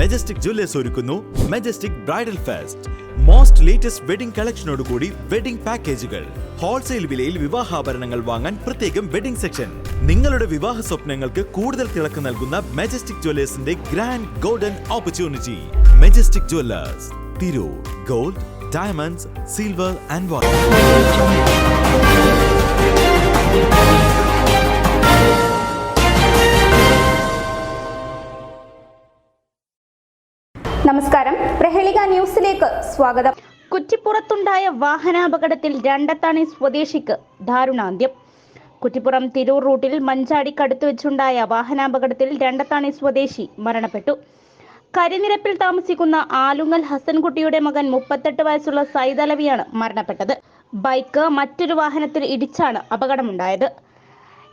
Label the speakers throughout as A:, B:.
A: Majestic jewellers ഒരുക്കുന്നു Majestic bridal fest. Most latest wedding കളക്ഷനോടുകൂടി wedding പാക്കേജുകൾ. ഹോൾസെയിൽ വിലയിൽ വിവാഹാഭരണങ്ങൾ വാങ്ങാൻ പ്രത്യേകം വെഡിംഗ് സെക്ഷൻ. നിങ്ങളുടെ വിവാഹ സ്വപ്നങ്ങൾക്ക് കൂടുതൽ തിളക്കം നൽകുന്ന മെജസ്റ്റിക് ജ്വല്ലേഴ്സിന്റെ grand golden opportunity. Majestic jewellers, Tirur. Gold, diamonds, silver and water.
B: നമസ്കാരം, പ്രഹേളിക ന്യൂസിലേക്ക് സ്വാഗതം. കുറ്റിപ്പുറത്തുണ്ടായ വാഹനാപകടത്തിൽ രണ്ടത്താണി സ്വദേശിക്ക് ദാരുണാന്ത്യം. കുറ്റിപ്പുറം തിരൂർ റൂട്ടിൽ മഞ്ചാടിക്കടുത്ത് വെച്ചുണ്ടായ വാഹനാപകടത്തിൽ രണ്ടത്താണി സ്വദേശി മരണപ്പെട്ടു. കരിനിരപ്പിൽ താമസിക്കുന്ന ആലുങ്ങൽ ഹസൻകുട്ടിയുടെ മകൻ 38 വയസ്സുള്ള സൈദലവിയാണ് മരണപ്പെട്ടത്. ബൈക്ക് മറ്റൊരു വാഹനത്തിൽ ഇടിച്ചാണ് അപകടമുണ്ടായത്.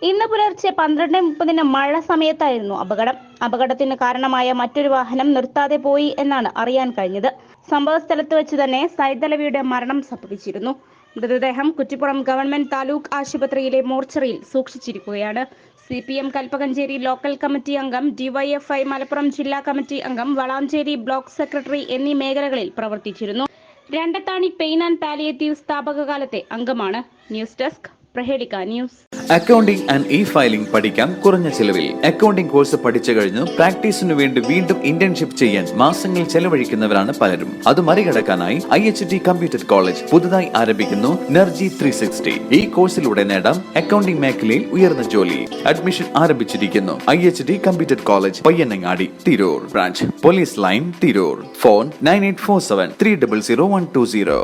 B: ഇന്ന് പുലർച്ചെ 12:30 മഴ സമയത്തായിരുന്നു അപകടം. അപകടത്തിന് കാരണമായ മറ്റൊരു വാഹനം നിർത്താതെ പോയി എന്നാണ് അറിയാൻ കഴിഞ്ഞത്. സംഭവ സ്ഥലത്ത് വെച്ച് തന്നെ സൈദലവിയുടെ മരണം സംഭവിച്ചിരുന്നു. മൃതദേഹം കുറ്റിപ്പുറം ഗവൺമെന്റ് താലൂക്ക് ആശുപത്രിയിലെ മോർച്ചറിയിൽ സൂക്ഷിച്ചിരിക്കുകയാണ്. CPM കൽപ്പകഞ്ചേരി ലോക്കൽ കമ്മിറ്റി അംഗം, DYFI മലപ്പുറം ജില്ലാ കമ്മിറ്റി അംഗം, വളാഞ്ചേരി ബ്ലോക്ക് സെക്രട്ടറി എന്നീ മേഖലകളിൽ പ്രവർത്തിച്ചിരുന്നു. രണ്ടത്താണി പെയിൻ ആൻഡ് പാലിയേറ്റീവ് സ്ഥാപക കാലത്തെ അംഗമാണ്. News desk, Prahelika news.
C: Accounting and filing പഠിക്കാം കുറഞ്ഞ ചിലവിൽ. അക്കൗണ്ടിംഗ് കോഴ്സ് പഠിച്ചു കഴിഞ്ഞ് പ്രാക്ടീസിനു വേണ്ടി വീണ്ടും ഇന്റേൺഷിപ്പ് ചെയ്യാൻ മാസങ്ങൾ ചെലവഴിക്കുന്നവരാണ് പലരും. അത് മറികടക്കാനായി IHT കമ്പ്യൂട്ടർ കോളേജ് പുതുതായി ആരംഭിക്കുന്നു NERGY 360. ഈ കോഴ്സിലൂടെ നേടാം അക്കൗണ്ടിംഗ് മേഖലയിൽ ഉയർന്ന ജോലി. അഡ്മിഷൻ ആരംഭിച്ചിരിക്കുന്നു. IHT computer college, Payyanangadi, Tirur. Branch police line, Tirur. Phone 9847 300 120.